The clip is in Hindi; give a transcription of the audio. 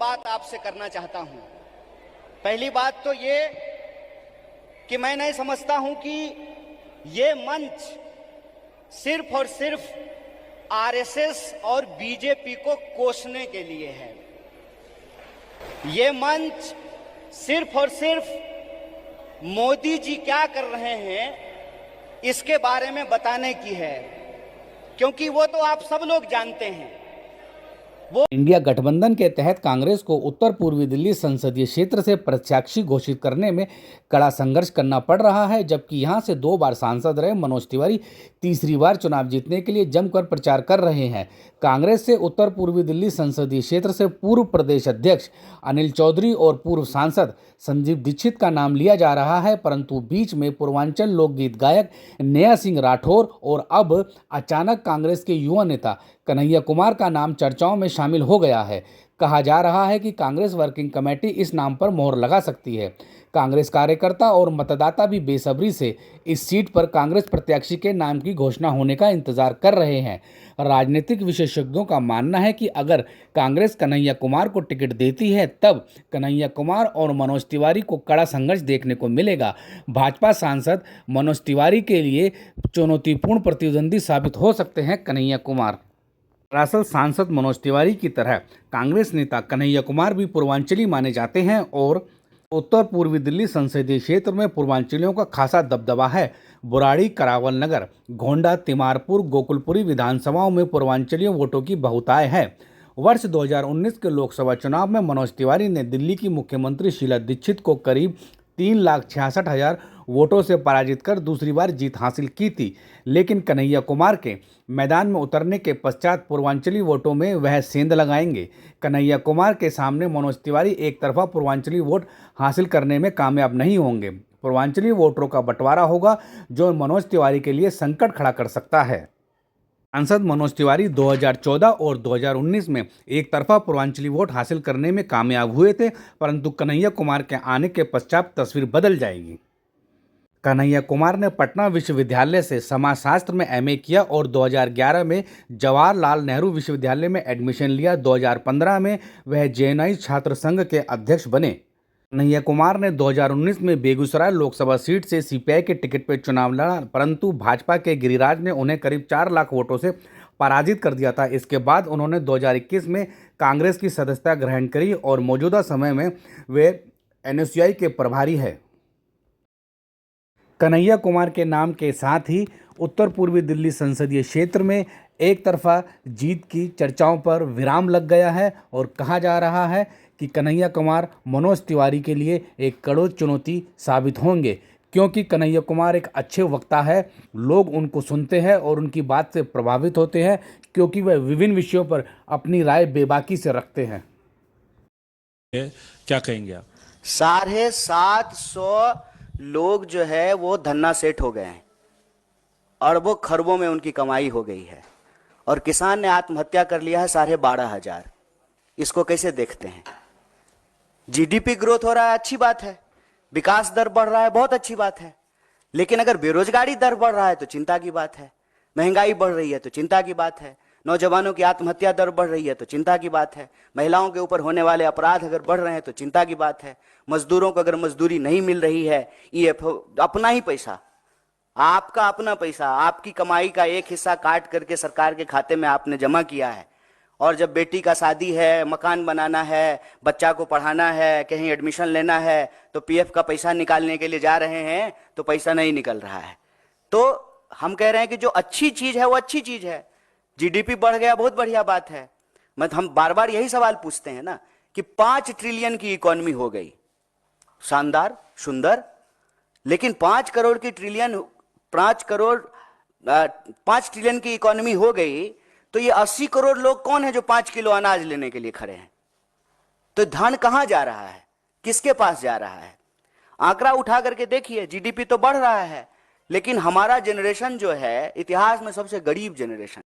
बात आपसे करना चाहता हूं। पहली बात तो ये कि मैं नहीं समझता हूं कि ये मंच सिर्फ और सिर्फ आरएसएस और बीजेपी को कोसने के लिए है। ये मंच सिर्फ और सिर्फ मोदी जी क्या कर रहे हैं इसके बारे में बताने की है, क्योंकि वो तो आप सब लोग जानते हैं। इंडिया गठबंधन के तहत कांग्रेस को उत्तर पूर्वी दिल्ली संसदीय क्षेत्र से प्रत्याशी घोषित करने में कड़ा संघर्ष करना पड़ रहा है, जबकि यहां से 2 बार सांसद रहे मनोज तिवारी तीसरी बार चुनाव जीतने के लिए जमकर प्रचार कर रहे हैं। कांग्रेस से उत्तर पूर्वी दिल्ली संसदीय क्षेत्र से पूर्व प्रदेश अध्यक्ष अनिल चौधरी और पूर्व सांसद संजीव दीक्षित का नाम लिया जा रहा है, परंतु बीच में पूर्वांचल लोकगीत गायक नया सिंह राठौर और अब अचानक कांग्रेस के युवा नेता कन्हैया कुमार का नाम चर्चाओं में शामिल हो गया है। कहा जा रहा है कि कांग्रेस वर्किंग कमेटी इस नाम पर मोहर लगा सकती है। कांग्रेस कार्यकर्ता और मतदाता भी बेसब्री से इस सीट पर कांग्रेस प्रत्याशी के नाम की घोषणा होने का इंतजार कर रहे हैं। राजनीतिक विशेषज्ञों का मानना है कि अगर कांग्रेस कन्हैया कुमार को टिकट देती है तब कन्हैया कुमार और मनोज तिवारी को कड़ा संघर्ष देखने को मिलेगा। भाजपा सांसद मनोज तिवारी के लिए चुनौतीपूर्ण प्रतिद्वंदी साबित हो सकते हैं कन्हैया कुमार। दरअसल सांसद मनोज तिवारी की तरह कांग्रेस नेता कन्हैया कुमार भी पूर्वांचली माने जाते हैं और उत्तर पूर्वी दिल्ली संसदीय क्षेत्र में पूर्वांचलियों का खासा दबदबा है। बुराड़ी, करावल नगर, गोंडा, तिमारपुर, गोकुलपुरी विधानसभाओं में पूर्वांचलियों वोटों की बहुतायत है। वर्ष 2019 के लोकसभा चुनाव में मनोज तिवारी ने दिल्ली की मुख्यमंत्री शीला दीक्षित को करीब 3,66,000 वोटों से पराजित कर दूसरी बार जीत हासिल की थी, लेकिन कन्हैया कुमार के मैदान में उतरने के पश्चात पूर्वांचली वोटों में वह सेंध लगाएंगे। कन्हैया कुमार के सामने मनोज तिवारी एक तरफा पूर्वांचली वोट हासिल करने में कामयाब नहीं होंगे। पूर्वांचली वोटरों का बंटवारा होगा जो मनोज तिवारी के लिए संकट खड़ा कर सकता है। सांसद मनोज तिवारी 2014 और 2019 में एक तरफा पूर्वांचली वोट हासिल करने में कामयाब हुए थे, परंतु कन्हैया कुमार के आने के पश्चात तस्वीर बदल जाएगी। कन्हैया कुमार ने पटना विश्वविद्यालय से समाजशास्त्र में एमए किया और 2011 में जवाहरलाल नेहरू विश्वविद्यालय में एडमिशन लिया। 2015 में वह जेएनयू छात्र संघ के अध्यक्ष बने। कन्हैया कुमार ने 2019 में बेगूसराय लोकसभा सीट से सीपीआई के टिकट पर चुनाव लड़ा, परंतु भाजपा के गिरिराज ने उन्हें करीब 4 लाख वोटों से पराजित कर दिया था। इसके बाद उन्होंने 2021 में कांग्रेस की सदस्यता ग्रहण करी और मौजूदा समय में वे एनएसयूआई के प्रभारी हैं। कन्हैया कुमार के नाम के साथ ही उत्तर पूर्वी दिल्ली संसदीय क्षेत्र में एक तरफा जीत की चर्चाओं पर विराम लग गया है और कहा जा रहा है कि कन्हैया कुमार मनोज तिवारी के लिए एक कड़वी चुनौती साबित होंगे, क्योंकि कन्हैया कुमार एक अच्छे वक्ता है। लोग उनको सुनते हैं और उनकी बात से प्रभावित होते हैं, क्योंकि वह विभिन्न विषयों पर अपनी राय बेबाकी से रखते हैं। क्या कहेंगे आप? 750 लोग जो है वो धन्ना सेठ हो गए हैं, अरबों खरबों में उनकी कमाई हो गई है, और किसान ने आत्महत्या कर लिया है 12,500। इसको कैसे देखते हैं? जीडीपी ग्रोथ हो रहा है, अच्छी बात है, विकास दर बढ़ रहा है, बहुत अच्छी बात है, लेकिन अगर बेरोजगारी दर बढ़ रहा है तो चिंता की बात है, महंगाई बढ़ रही है तो चिंता की बात है, नौजवानों की आत्महत्या दर बढ़ रही है तो चिंता की बात है, महिलाओं के ऊपर होने वाले अपराध अगर बढ़ रहे हैं तो चिंता की बात है, मजदूरों को अगर मजदूरी नहीं मिल रही है, ईएफओ अपना ही पैसा, आपका अपना पैसा, आपकी कमाई का एक हिस्सा काट करके सरकार के खाते में आपने जमा किया है, और जब बेटी का शादी है, मकान बनाना है, बच्चा को पढ़ाना है, कहीं एडमिशन लेना है, तो पीएफ का पैसा निकालने के लिए जा रहे हैं तो पैसा नहीं निकल रहा है। तो हम कह रहे हैं कि जो अच्छी चीज है वो अच्छी चीज है। जीडीपी बढ़ गया, बहुत बढ़िया बात है। हम बार बार यही सवाल पूछते हैं ना कि 5 ट्रिलियन की इकोनॉमी हो गई, शानदार, सुंदर, लेकिन 5 ट्रिलियन की इकोनॉमी हो गई तो ये 80 करोड़ लोग कौन है जो 5 किलो अनाज लेने के लिए खड़े हैं? तो धन कहां जा रहा है, किसके पास जा रहा है? आंकड़ा उठा करके देखिए, जीडीपी तो बढ़ रहा है, लेकिन हमारा जनरेशन जो है इतिहास में सबसे गरीब जनरेशन